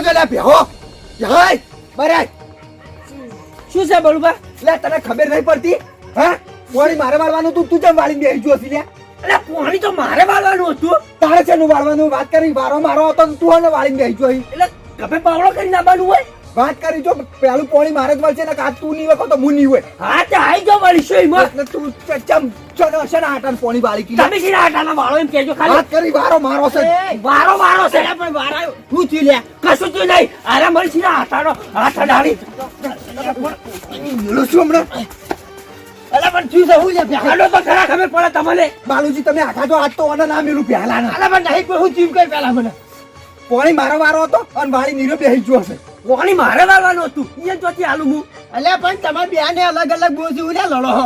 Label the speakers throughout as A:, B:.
A: જો લે ભેહો હાય બરાય
B: શું છે બળુબા?
A: લે તને ખબર નહીં પડતી હા પોણી મારે વાળવાનું તું જેમ વાળીને બેસી જો હતી લે
B: અરે પોણી તો મારે વાળવાનું હતું.
A: તારે છે નું વાળવાનું વાત કરી વારો મારો હતો ને તું એને વાળીને બેસી જો અહીં.
B: એટલે કપે પાવડો કરી નાખવાનું હોય.
A: વાત કરી જો પેલું પોણી મારે જ મળશે ને કાં તું નહીં વખો તો હું નહીં હોય
B: હા તે આઈ ગયો વળીશું એમાં.
A: એટલે તું ચમ છે ને આટાને પોણી વાળી કી
B: તમે શીના આટાના વાળો એમ કહેજો ખાલી.
A: વાત કરી વારો મારો છે
B: વારો વારો છે પણ વારા હું થયું લે કશું થયું નહીં. અરે મારી શીના આટાનો હાથ અડાડી.
A: મેલું છું હમણાં
B: અરે પણ થયું છે હું લે હાલો તો ખરા ખબર પડે તમને.
A: બાલુજી તમે આખા તો આજ તો ઓને ના મેલું પહેલા ના
B: અરે પણ નહીં કોઈ હું થયું કઈ પહેલા મને.
A: પોણી મારો વારો હતો અને વાળી નીરો બેસી જો હશે
B: પોણી મારે વાળવાનું હતું. એ જોતી આલુ હું.
C: અલ્યા પણ તમારે બેને અલગ અલગ બોસી ઉડ્યા લડો હો.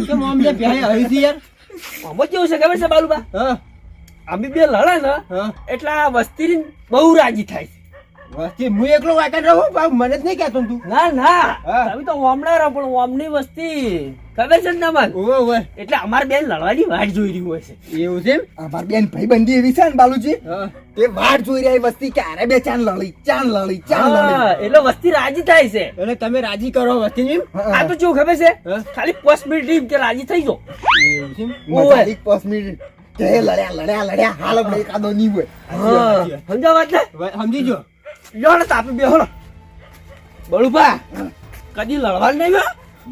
C: કે મોમ જે બેહે હઈ છે યાર.
B: આમાં કેવું છે ખબર છે બાલુબા?
C: હા
B: અમે બે લડે ને
C: હા
B: એટલે આ વસ્તી બહુ રાજી થાય છે.
C: વસ્તી હું એકલો વાકડ રહું પણ મને જ નહીં કહેતો તું.
B: ના ના
C: હા.
B: તમે તો ઓમણા રહો પણ ઓમની વસ્તી ખબર છે ને તમને?
C: ઓવે ઓવે
B: એટલે અમારે બેન લડવાની વાટ જોઈ રહી હોય છે.
C: એવું છે એમ?
A: અમાર બેન ભાઈબંધી એવી છે ને બાલુજી
C: હા
A: તે વાટ જોઈ રહી વસ્તી કે આરે બે ચાન લડી
B: હા, એટલે વસ્તી રાજી થાય છે.
C: એટલે તમે રાજી કરો વસ્તી એમ?
B: આ તો કેવું ખબર છે
C: હા.
B: ખાલી 5 મિનિટ કે રાજી થઈ જો.
C: એવું છે એમ?
A: મજાક 5 મિનિટ કે લડ્યા હાલ આપણે એકાદો નહીં હોય
B: હા સમજાવ વાત ને?
C: સમજી જો.
B: લ્યો ને તાપી બેહો ને. બળુભા કદી લડવાનું નહીં હો?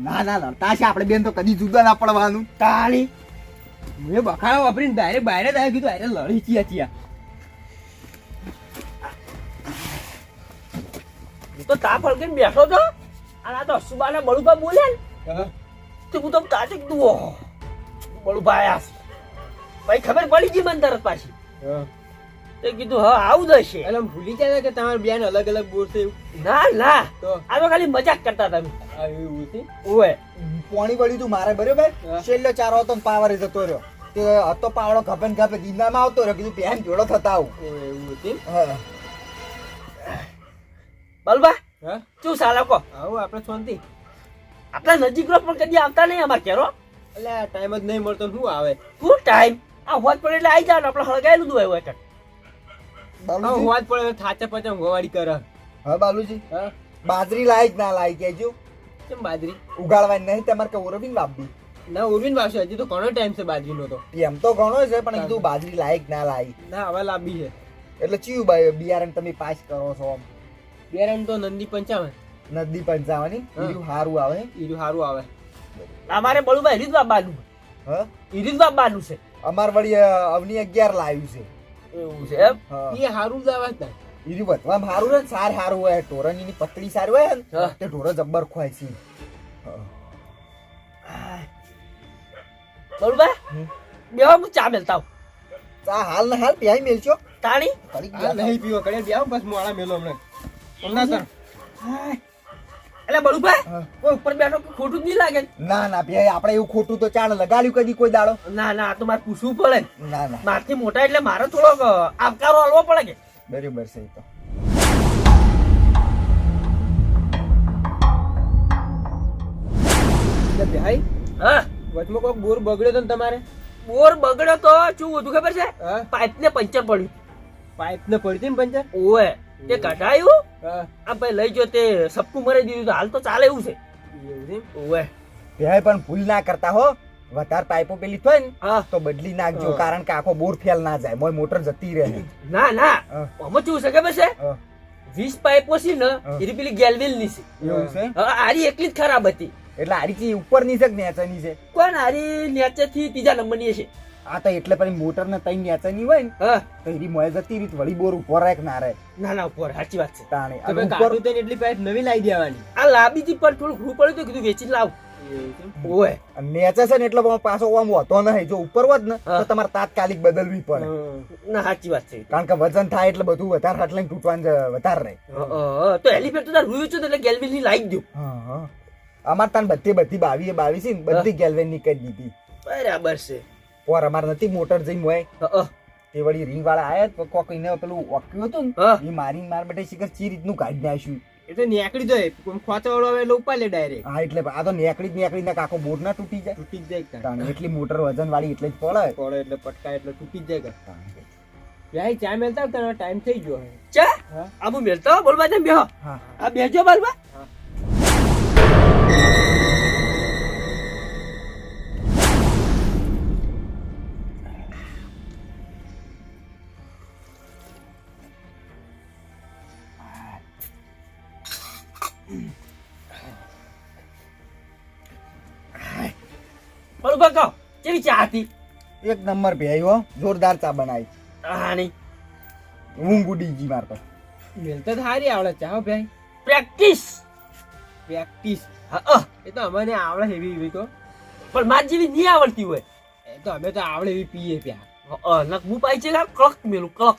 A: ના ના લડતા છે આપણે બેન તો કદી જુદા ના પડવાનું
B: તાળી
C: મેં બખાડા વાપરીને ડાયરેક્ટ બહાર જ આવી કીધું અરે લડી ચિયા
B: હું તો તાપ હળગીને બેઠો તો અને આ તો અશુબાના બળુભા બોલે ને
C: હા
B: તો હું તો તાચક દુઓ બળુભા આયા છે. ભાઈ ખબર પડી ગઈ મને તરત પાછી.
C: હા
B: તે કીધું હા આવું જ હશે.
C: એટલે ભૂલી ગયા કે તમારે બેન અલગ અલગ બોલશે એવું
B: ના ના
C: તો
B: આ તો ખાલી મજાક કરતા તમે.
C: આ એવું છે
B: ઓય
A: પોણી વળી તું મારે બરોબર
C: હા.
A: છેલ્લો ચારો હતો ને પાવરે જતો રહ્યો તે હતો પાવડો ખપે ને ખપે ગીરનારમાં આવતો રહ્યો કીધું બેન જોડો થતા આવું
C: એવું છે
A: હા
B: બળુભા
C: હા
B: શું સાલા કો
C: આવું આપણે શાંતિ.
B: આપણા નજીક રો પણ કદી આવતા નહીં અમાર કેરો.
C: એટલે આ ટાઈમ જ નહીં મળતો શું આવે.
B: શું ટાઈમ આ હોત પડે એટલે આવી જાવ ને આપણે હળગાયેલું દુવાય હોય કણ.
C: હા
A: બાલુજી
C: વાત પડે થાચા પચા ઊંઘવાડી કરે.
A: હા બાલુજી
C: હા
A: બાજરી લાયક ના લાયક કેજો
C: કેમ બાજરી?
A: ઉગાડવાની નહીં તમારે કે ઓરબીન બાપી
C: ના ઉર્વિન વાવશે હજી તો ઘણો ટાઈમ છે બાજરીનો તો.
A: એમ તો ઘણો છે પણ કીધું બાજરી લાયક ના લાયક
C: ના હવે લાંબી છે.
A: એટલે ચિયું બિયારણ તમે પાસ કરો છો આમ
C: બેરન તો નંદી 55
A: નદી પંચાવની
C: હા.
A: બીજું સારું આવે
C: ઈરું સારું આવે.
B: અમારે બળુભા રીતવા બાનું
A: હા
B: રીતવા બાનું છે.
A: અમાર વળી અવની 11 લાવ્યું છે
B: એવું છે એમ.
A: હા
C: એ સારું જ આવે જ ને.
A: ઈરી વધવામાં સારું ને સાર સારું હોય ઢોરણીની પતળી સારી હોય ને
B: હા.
A: તે ઢોરો જબ્બર ખવાય છે
B: બળુભા
A: હમ.
B: બેહો હું ચા મેલતા આવું.
A: ચા હાલ ને હાલ પ્યાઈ મેલશો
B: તાણી
A: ફરી
C: આ
A: ગયા
C: નહીં પીવો કડે બેહો બસ મોળા મેલો હમણાં. હમણાં સર
B: એટલે બળુભા
A: હા.
B: કોઈ ઉપર બેઠો કે ખોટું જ નહીં લાગે.
A: ના ના ભાઈ આપણે એવું ખોટું તો ચાલ લગાડ્યું કદી કોઈ દાડો
B: ના ના આ તો મારે પૂછવું પડે.
A: ના ના
B: મારથી મોટા એટલે મારે થોડોક આવકારો આલવો પડે કે.
A: બરાબર છે એ તો
C: એટલે ભાઈ
B: હા
C: વચમાં કોઈક બોર બગડ્યો તો ને તમારે?
B: બોર બગડ્યો તો શું હતું ખબર છે?
C: હા
B: પાઇપ ને પંચર પડ્યું.
C: પાઇપ ને પડતી ને પંચર?
B: ઓએ તે કઢાયું
C: હા
B: આ ભાઈ લઈ ગયો તે સપકું મરી દીધું તો હાલ તો ચાલે એવું છે.
C: એવું છે એમ?
B: ઓએ
A: ભાઈ પણ ભૂલ ના કરતા હો વધારે પાઇપો પેલી થાય ને
B: હા
A: તો બદલી નાખજો
C: હા.
A: કારણ કે આખો બોર ફેલ ના જાય મોય મોટર જતી રહે
B: ના ના
A: હા.
B: આમાં શું છે ખબર છે?
A: હા.
B: 20 પાઇપો છે ને
A: હા.
B: એની પેલી ગેલવેલ ની છે.
A: એવું છે
B: હા, આરી એકલી જ ખરાબ હતી.
A: એટલે આરીથી ઉપરની છે કે નેચાની છે
B: કોણ આરી નીચે થી ત્રીજા નંબર ની છે.
A: આ તો એટલે પછી મોટર ને તઈ નેચાની હોય ને
B: હા
A: તો એની મોય જતી રીત વળી બોર ઉપર રાખ ના રહે
B: ના ના ઉપર સાચી વાત છે.
A: તાણે
C: તો
A: અને
C: ભાઈ
A: ઉપર
C: કાઢું થઈને એટલી પાઇપ નવી લાવી દેવાની.
B: આ લાંબી થી પણ થોડું ઘૂ પડ્યું તો કીધું વેચી લાવ.
C: એવું છે એમ?
B: ઓએ
A: નેચે છે ને એટલે પાછો આમ હોતો નહીં જો ઉપર હોત ને
B: હા.
A: તો તમારે તાત્કાલિક બદલવી પડે
C: હા.
B: ના સાચી વાત છે.
A: કારણ કે વજન થાય એટલે બધું વધારે હાથ લઈને તૂટવાનું વધારે રહે
B: તો એલિફેન્ટ તો તાર રૂયું છે એટલે ગેલવેલ ની લાવી દઉં.
A: હા હા અમારે તાન બધી 22 છે ને બધી ગેલવેન ની કરી દીધી
B: બરાબર છે.
A: પર અમારે નથી મોટર જઈને હોય
B: હા
A: તે વળી રીંગ વાળા આયા તો કોક એને પેલું ઓક્યું હતું ને
B: હા.
A: એ મારી માર બેટે શિખર ચી રીતનું કાઢી નાખ્યું
C: એ તો નીકળી જાય ખોચવાળો આવે એટલે ઉપાડ લે ડાયરેક્ટ
A: હા એટલે આ તો નેકડી ને કાકો બોર્ડ ના તૂટી જાય.
C: તૂટી જ જાય
A: તાણે એટલી મોટર વજન વાળી એટલે જ પડે.
C: પડે એટલે પટકા એટલે તૂટી જ જાય કે ભાઈ ચા મેલતા તારો ટાઈમ થઈ ગયો હે
B: ચા
C: હા
B: આ હું મેલતો બોલવા જેમ બેહો
A: હા
B: આ બેજો બોલવા બોલવા કહો કેવી ચા હતી
A: એક નંબર ભેઈ હો જોરદાર ચા બનાવી.
B: આની
A: ઊંઘ ઉડી ગઈ માર તો.
C: મેલતા તો સારી આવડે ચા હો ભાઈ
B: પ્રેક્ટિસ
C: પ્રેક્ટિસ
B: હા
C: એ તો અમને આવડે એવી એવી તો
B: પણ માર જેવી નહીં આવડતી હોય
C: એ તો અમે તો આવડે એવી પીએ પ્યા
B: નક હું પાઈ છે ક્લક મેલું ક્લક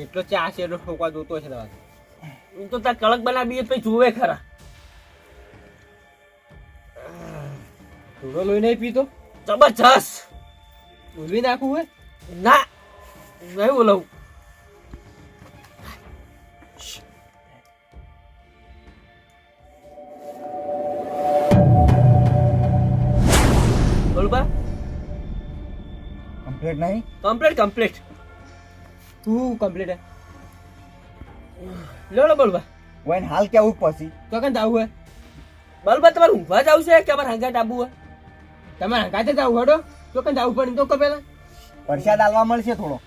C: એટલો ચા છે એટલો ઠોકવા જોતો છે દવા
B: હું તો તાર કડક બનાવી પછી જોવે ખરા
C: થોડો લોહી નહીં પીતો
B: જબરજસ્ત
C: ઉલવી નાખવું હોય
B: ના નહીં બોલાવું બોલબા
A: કમ્પ્લીટ નહીં.
B: કમ્પ્લીટ
C: તું કમ્પ્લીટ હે
B: લેવડો બોલબા
A: વઈને હાલ કેવું પછી
C: તો કન જાવું હે
B: બોલબા તમારે ઊંઘવા જ આવશે કે અમારે હંગાટ આબુ હોય
C: તમારે હંગાતે જાવું હડો તો કન જાવું પડે તો પેલા
A: પરસાદ આલવા મળશે થોડો.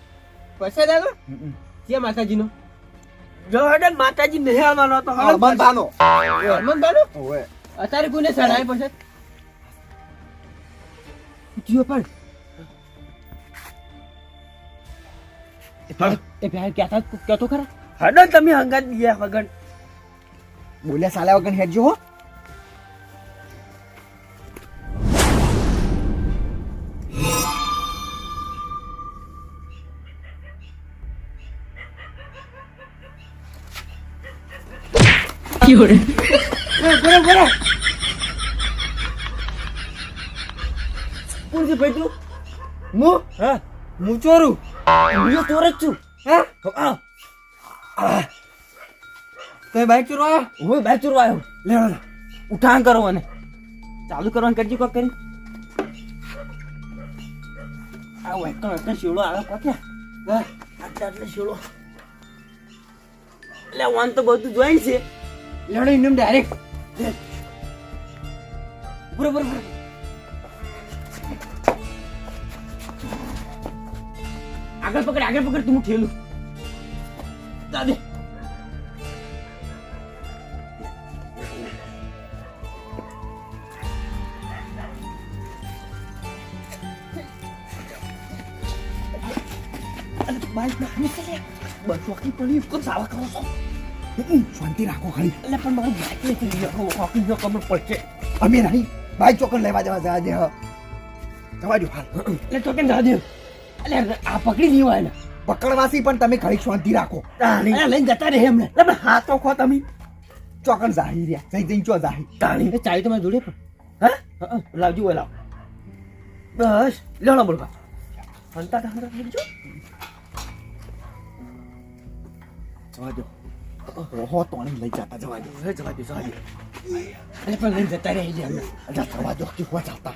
C: પૈસા દાદો
A: હમ.
C: કે માતાજીનો
B: જો હડે માતાજી નહીં આવવાનો તો હવે
A: બંધ થાનો.
C: હનુમાન બાનો
A: ઓવે.
C: અત્યારે કોને ચડાય પછી જીઓ પણ એ ભાઈ કહેતો ખરા
B: હડો તમે હંગાત બીયા વગર
A: બોલ્યા સાલા વગર હેડજો હો.
B: કોણ છે ભાઈ તું
C: હું
B: હા
C: હું ચોરું
B: હું ચોર જ છું
C: હા તો બાઈક ચોરવા
B: હું બાઈક ચોરવા આવ્યો
C: લેવાનો
B: ઉઠાણ કરો મને ચાલુ કરવાનું કરજો કોક કરી આ વેકણ શીળો આવે કોક્યા હા આટલે શીળો એટલે વાન તો બધું જોઈન છે
C: લેવાનો ઇન્ડમ ડાયરેક્ટ
B: બરોબર આગળ પકડ તું ઠેલું દાદે
A: શાંતિ રાખો ખાલી.
B: એટલે પણ મારું બાઈક ખબર પડશે
A: અમે નહીં બાઈક ચોકન લેવા જવા જવા દે. જવા દો હાલ.
B: એટલે તો કેમ દાદે એટલે આ પકડી નહીં હોય ને
A: પકડવાસી પણ તમે ઘડી શાંતિ રાખો.
B: એટલે લઈને જતા રહે એમને એટલે પણ હાથ તો ખો તમે
A: ચોકન જાહી રહ્યા જઈ ચો જાહી.
B: તાણી
C: એ ચાવી તમારે જોડે પણ
B: હા લાવજો ઓય લાવ બસ લેવાનો બોલવા હંતા ટાંગરા લેજો
A: જવા દો. ઓહો તોણી લઈ જતા જવા દો.
B: હે જવા દે
C: એટલે પણ લઈને જતા રહે એમને
A: અજા જવા દો કે હો જાતા.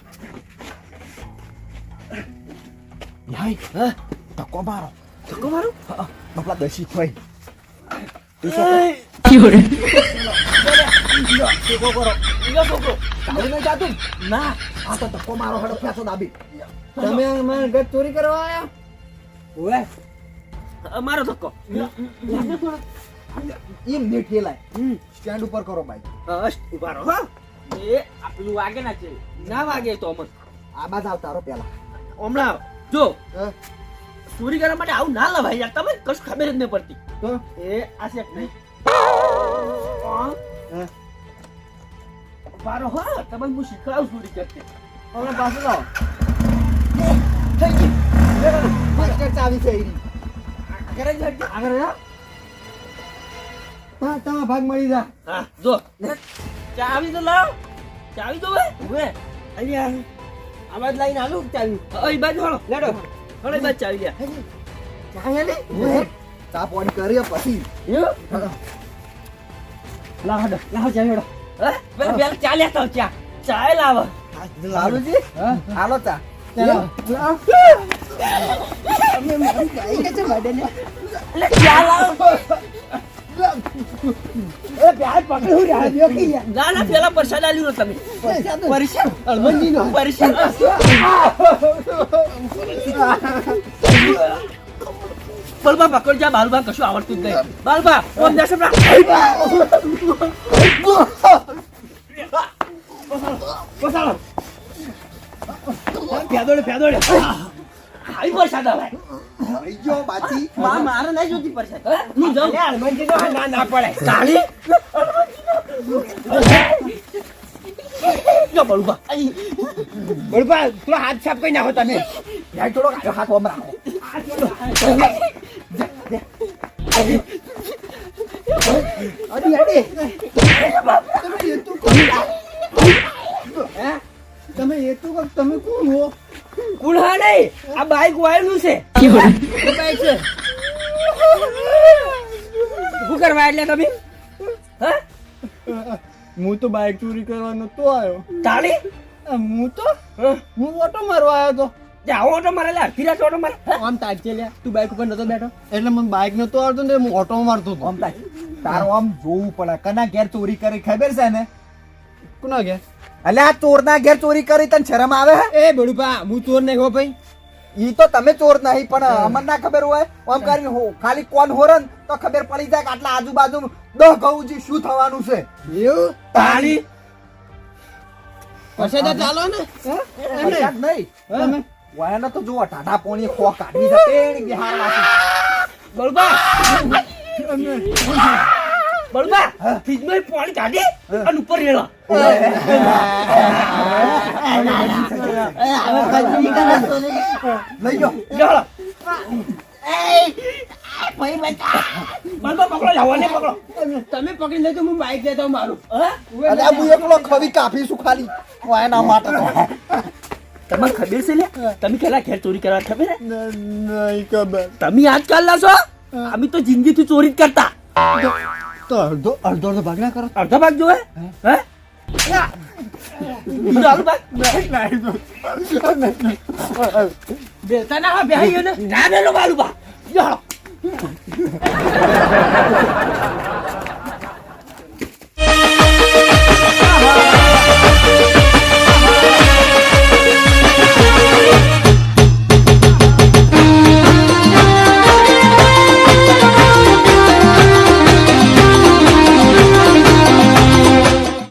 A: ભાઈ
B: હા
A: ધક્કો મારો.
B: ધક્કો મારું
A: બપલા દસી થઈ.
B: છોકરો
A: ચાલુ નહીં જાતું.
B: ના
A: આ તો ધક્કો મારો હડો ફેંસો દાબી.
C: તમે મારા ઘર ચોરી કરવા આવ્યા ઓય
B: મારો ધક્કો
A: એમ ને ઠેલાય. સ્ટેન્ડ ઉપર કરો બાઈક.
B: બસ ઉભા રહો હા એ આપણું વાગે ના છે ના વાગે તો અમન
A: આ બાજ આવતા રહો પેલા.
B: હમણાં જો
A: હા.
B: ચોરી કરવા માટે આવું ના લવાય યાર તમે કશું ખબર જ નહીં પડતી
A: તો
B: એ આ છે નહીં
A: હા.
B: બારો હા તમે હું શીખવાડું ચોરી કરતે
A: હમણાં પાછું લાવો.
B: થઈ ગઈ
A: માર્કેટ ચાવી છે એની.
B: કરે જ હટકે.
A: આગળ જા. હા તમારા ભાગ મળી જા.
B: હા જો ચાવી તો લાવ ચાવી તો વે અહીંયા
C: આવાજ લઈને આલું ચાવી
B: અહીં બાજુ હળો
C: લેડો
B: હળો બાજુ ચાવી લ્યા
A: ચાયા ને ચા પાણી કરીએ પછી.
B: યો
C: લાવ ચા હેડો.
B: હે? પેલા ચા લેતા આવો, ચા ચા લાવ.
A: લાલુજી હાલો ચા
B: એટલે ચા લાવ. ના ના પેલા પરસાદ આલ્યું તમે પરસાદ બલબા પકડ જા બાલબા કશું આવડતું જ નહીં બાલબા કોણ દેશે ફેદોડે આવી પરસાદ આવે મારે નહીં જોતી પરસાદ હું જાઉં ના પડે તાળી જો બળુબા તું હાથ સાફ કરી નાખો તમે યાર થોડો હાથ ઓમ રાખો
A: તમે એ તો તમે કોણ હો
B: કુલ્હા નહીં આ બાઈક વાયરનું છે બાઈક છે શું કરવા એટલે તમે હા
C: હું તો બાઇક ચોરી કરવા નતો આવ્યો.
B: તાળી
C: હું ઓટો મારવા આવ્યો તો.
B: જાઓ ઓટો મારે લે અડધી રાત ઓટો મારે
C: આમ તાજે લ્યા તું બાઇક ઉપર નતો બેઠો એટલે મને બાઇક નતો આવતો ને હું ઓટો મારતો હતો.
A: આમ થાય તારો આમ જોવું પડે કના ઘેર ચોરી કરી ખબર છે ને
C: કોના ગયા?
A: એટલે આ ચોરના ઘેર ચોરી કરી તને શરમ આવે
C: એ બડુપા હું ચોર નહીં હો ભાઈ.
A: ઈ તો તમે ચોર નહીં પણ અમને ના ખબર હોય આમ કરીને ખાલી કોણ હોરન તો ખબર પડી જાય કે આટલા આજુબાજુ 10 ઘઉં શું થવાનું છે
C: એવું
B: તાળી
C: પછી તો ચાલો ને
A: વરસાદ નહીં તમે વાયાને તો જુઓ ટાટા પોણી ખો કાઢવી છે તેણી બિહાર વાસી
B: બળબા બળબા ફ્રીજમાં પાણી કાઢી અને ઉપર રેડો
A: લઈ ગયો
B: ચાલો બળબા પકડો જવાને પકડો
C: તમે પકડી લેજો હું બાઇક લેતો મારું.
A: અલે આ હું એકલો ખવી કાપી છું ખાલી વાયાના માટે
B: તમને ખબર છે લે તમે કેલા ઘેર ચોરી કરવા ખબર છે
C: નહીં ખબર.
B: તમે આજકાલ ના છો અમે તો જિંદગીથી ચોરી જ કરતા
C: તો અડધો ભાગ ના કરો.
B: અડધા ભાગ જોવે હે ચાલુ ભાગ બેતા ના હા બેહી ને ના બેલો બાલુ બા